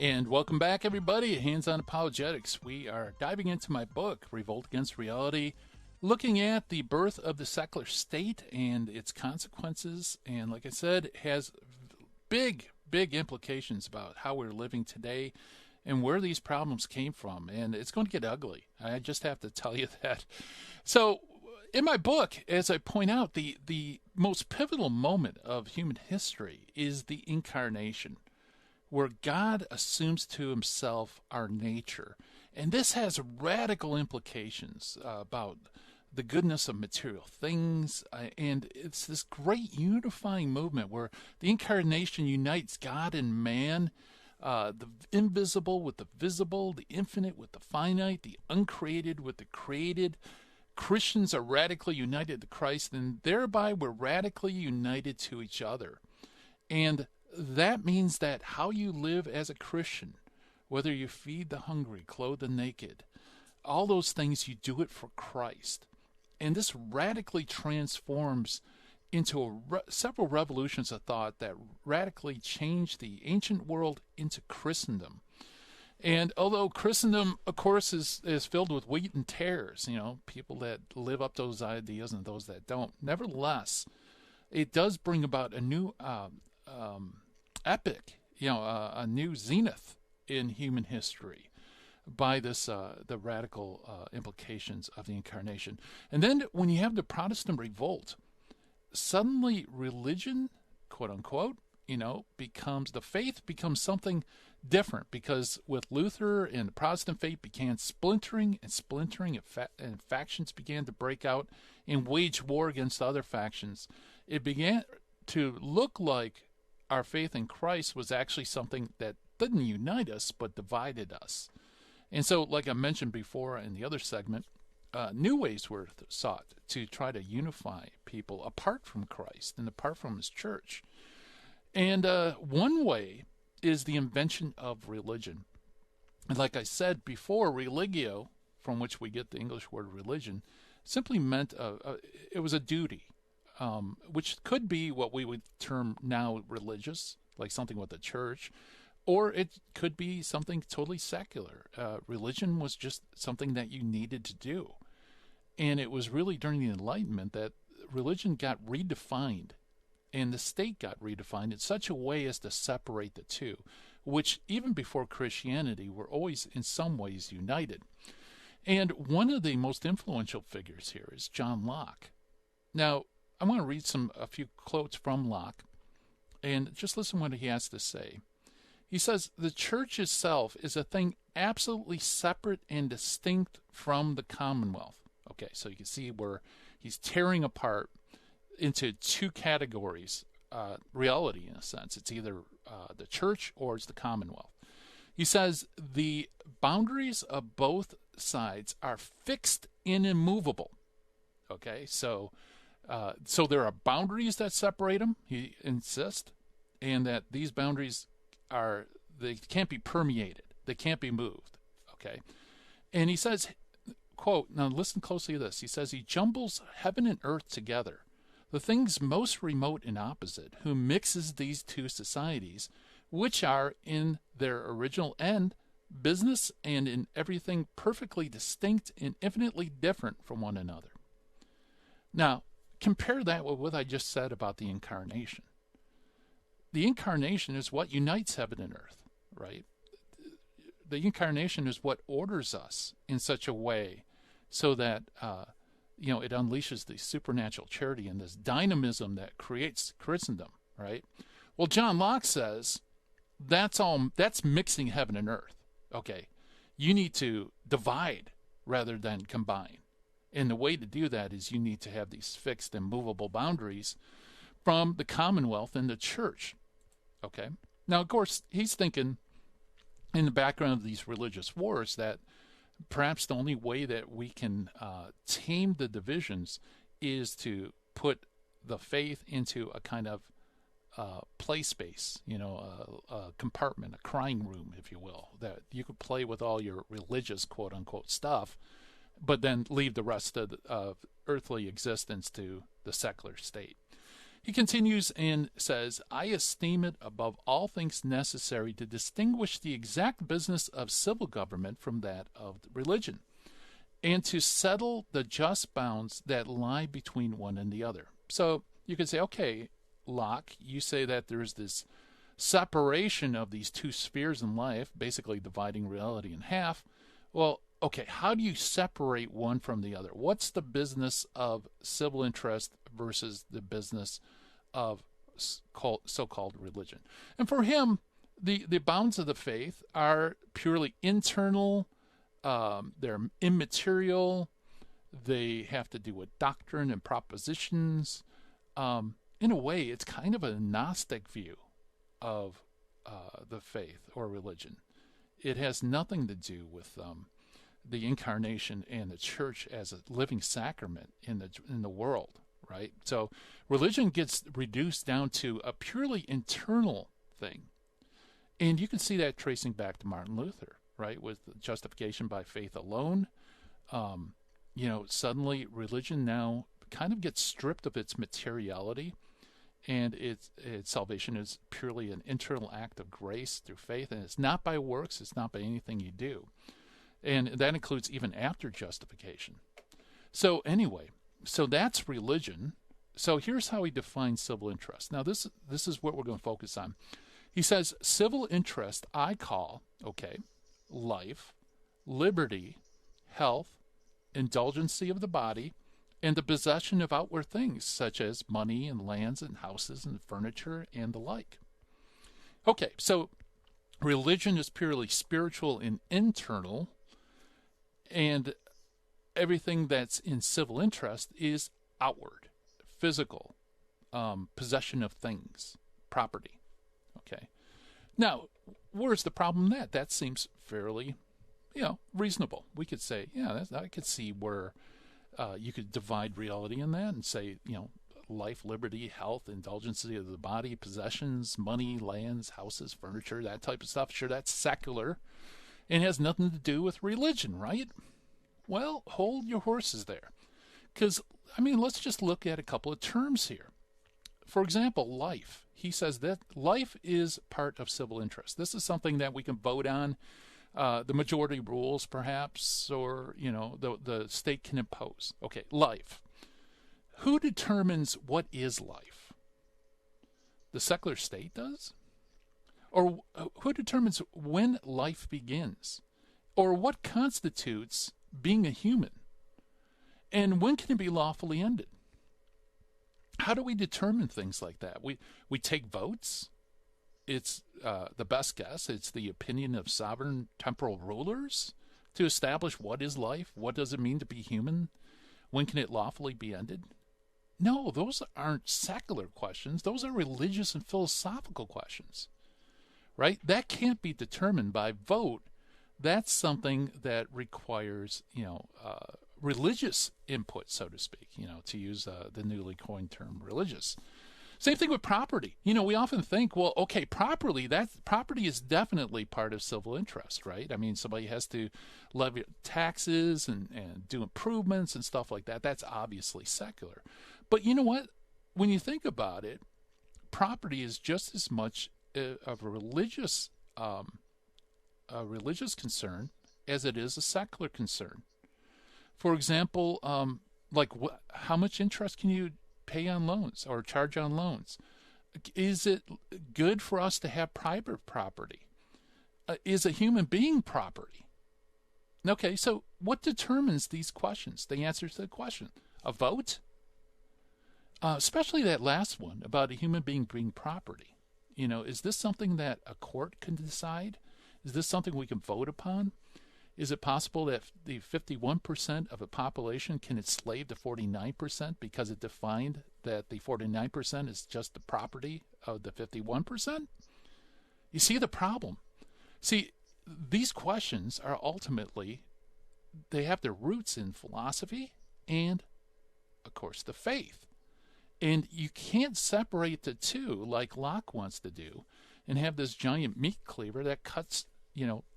And welcome back, everybody, to Hands On Apologetics. We are diving into my book, Revolt Against Reality, looking at the birth of the secular state and its consequences. And like I said, it has big implications about how we're living today and where these problems came from. And it's going to get ugly. I just have to tell you that. So, in my book, as I point out, the most pivotal moment of human history is the incarnation, where God assumes to himself our nature. And this has radical implications about the goodness of material things. And it's this great unifying movement where the incarnation unites God and man, the invisible with the visible, the infinite with the finite, the uncreated with the created. Christians are radically united to Christ, and thereby we're radically united to each other. And that means that how you live as a Christian, whether you feed the hungry, clothe the naked, all those things, you do it for Christ. And this radically transforms into several revolutions of thought that radically change the ancient world into Christendom. And although Christendom, of course, is filled with wheat and tares, people that live up to those ideas and those that don't, nevertheless, it does bring about a new epic, a new zenith in human history by this the radical implications of the incarnation. And then when you have the Protestant revolt, suddenly religion, quote unquote, becomes the faith becomes something different, because with Luther and the Protestant faith began splintering, and factions began to break out and wage war against other factions. It began to look like our faith in Christ was actually something that didn't unite us but divided us. And so, like I mentioned before in the other segment, new ways were sought to try to unify people apart from Christ and apart from his church. And one way is the invention of religion. And like I said before, religio, from which we get the English word religion, simply meant it was a duty, which could be what we would term now religious, like something with the church, or it could be something totally secular. Religion was just something that you needed to do. And it was really during the Enlightenment that religion got redefined and the state got redefined in such a way as to separate the two, which even before Christianity were always in some ways united. And one of the most influential figures here is John Locke. Now, I want to read a few quotes from Locke, and just listen what he has to say. He says, "The church itself is a thing absolutely separate and distinct from the commonwealth." Okay, so you can see where he's tearing apart into two categories, reality in a sense. It's either the church or it's the commonwealth. He says, "The boundaries of both sides are fixed and immovable." Okay, so there are boundaries that separate them, he insists, and that these boundaries they can't be permeated. They can't be moved. Okay, and he says, quote, now listen closely to this. He says, "He jumbles heaven and earth together, the things most remote and opposite, who mixes these two societies, which are in their original end business and in everything perfectly distinct and infinitely different from one another." Now, compare that with what I just said about the incarnation. The incarnation is what unites heaven and earth, right? The incarnation is what orders us in such a way so that it unleashes the supernatural charity and this dynamism that creates Christendom, right? Well, John Locke says that's mixing heaven and earth. Okay, you need to divide rather than combine. And the way to do that is you need to have these fixed and movable boundaries from the commonwealth and the church. Okay? Now, of course, he's thinking in the background of these religious wars that perhaps the only way that we can tame the divisions is to put the faith into a kind of play space, a compartment, a crying room, if you will, that you could play with all your religious quote-unquote stuff, but then leave the rest of earthly existence to the secular state. He continues and says, I esteem it above all things necessary to distinguish the exact business of civil government from that of religion, and to settle the just bounds that lie between one and the other. So you could say, okay, Locke, you say that there's this separation of these two spheres in life, basically dividing reality in half. Well, okay, how do you separate one from the other? What's the business of civil interest versus the business of so-called religion? And for him, the bounds of the faith are purely internal, they're immaterial, they have to do with doctrine and propositions. In a way, it's kind of a Gnostic view of the faith or religion. It has nothing to do with the incarnation and the church as a living sacrament in the world, right? So religion gets reduced down to a purely internal thing. And you can see that tracing back to Martin Luther, right, with justification by faith alone. Suddenly religion now kind of gets stripped of its materiality, and its salvation is purely an internal act of grace through faith, and it's not by works, it's not by anything you do. And that includes even after justification. So anyway, so that's religion. So here's how he defines civil interest. Now this is what we're going to focus on. He says, civil interest I call, life, liberty, health, indulgency of the body, and the possession of outward things, such as money and lands and houses and furniture and the like. Okay, so religion is purely spiritual and internal, and everything that's in civil interest is outward, physical, possession of things, property. Okay. Now, where's the in that? That seems fairly, reasonable. We could say, I could see where you could divide reality in that and say, life, liberty, health, indulgency of the body, possessions, money, lands, houses, furniture, that type of stuff. Sure, that's secular and has nothing to do with religion, right? Well, hold your horses there. Because, let's just look at a couple of terms here. For example, life. He says that life is part of civil interest. This is something that we can vote on. The majority rules, perhaps, or, the state can impose. Okay, life. Who determines what is life? The secular state does? Or who determines when life begins? Or what constitutes being a human? And when can it be lawfully ended? How do we determine things like that? We take votes. It's the best guess. It's the opinion of sovereign temporal rulers to establish what is life, what does it mean to be human, when can it lawfully be ended? No, those aren't secular questions. Those are religious and philosophical questions, right? That can't be determined by vote. That's something that requires, religious input, so to speak, to use the newly coined term religious. Same thing with property. We often think, well, okay, property is definitely part of civil interest, right? Somebody has to levy taxes and do improvements and stuff like that. That's obviously secular. But you know what? When you think about it, property is just as much of a religious concern as it is a secular concern. For example, how much interest can you pay on loans or charge on loans? Is it good for us to have private property? Is a human being property? Okay, so what determines these questions? The answer to the question: a vote? Especially that last one about a human being being property. Is this something that a court can decide? Is this something we can vote upon? Is it possible that the 51% of a population can enslave the 49% because it defined that the 49% is just the property of the 51%? You see the problem. See, these questions are ultimately, they have their roots in philosophy and, of course, the faith. And you can't separate the two like Locke wants to do and have this giant meat cleaver that cuts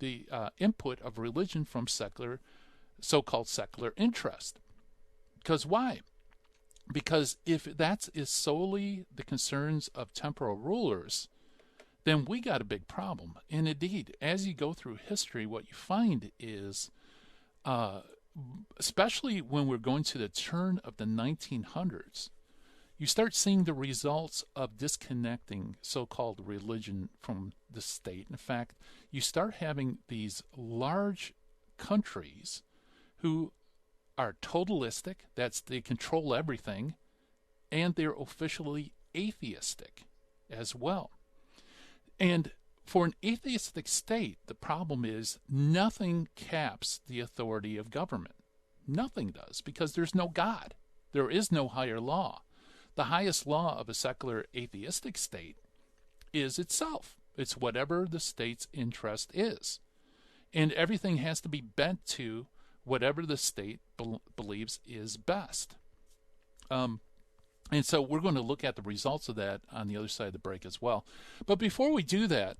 the input of religion from so-called secular interest. Because why? Because if that is solely the concerns of temporal rulers, then we got a big problem. And indeed, as you go through history, what you find is, uh, especially when we're going to the turn of the 1900s, you start seeing the results of disconnecting so-called religion from the state. In fact, you start having these large countries who are totalistic, that's they control everything, and they're officially atheistic as well. And for an atheistic state, the problem is nothing caps the authority of government. Nothing does, because there's no God. There is no higher law. The highest law of a secular atheistic state is itself. It's whatever the state's interest is. And everything has to be bent to whatever the state believes is best. And so we're going to look at the results of that on the other side of the break as well. But before we do that,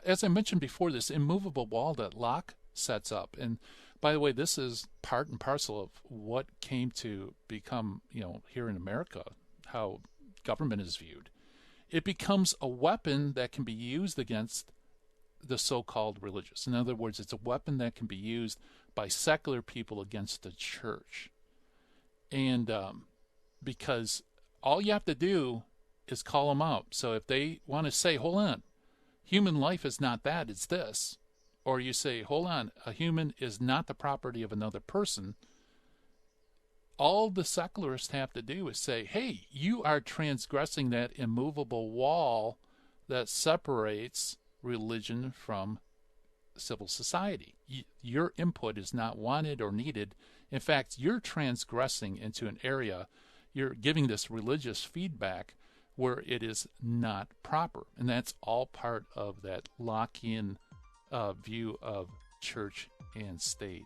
as I mentioned before, this immovable wall that Locke sets up, and by the way, this is part and parcel of what came to become, here in America, how government is viewed. It becomes a weapon that can be used against the so-called religious. In other words, it's a weapon that can be used by secular people against the church. And because all you have to do is call them out. So if they want to say, hold on, human life is not that, it's this. Or you say, hold on, a human is not the property of another person. All the secularists have to do is say, hey, you are transgressing that immovable wall that separates religion from civil society. Your input is not wanted or needed. In fact, you're transgressing into an area, you're giving this religious feedback where it is not proper. And that's all part of that Lockean view of church and state.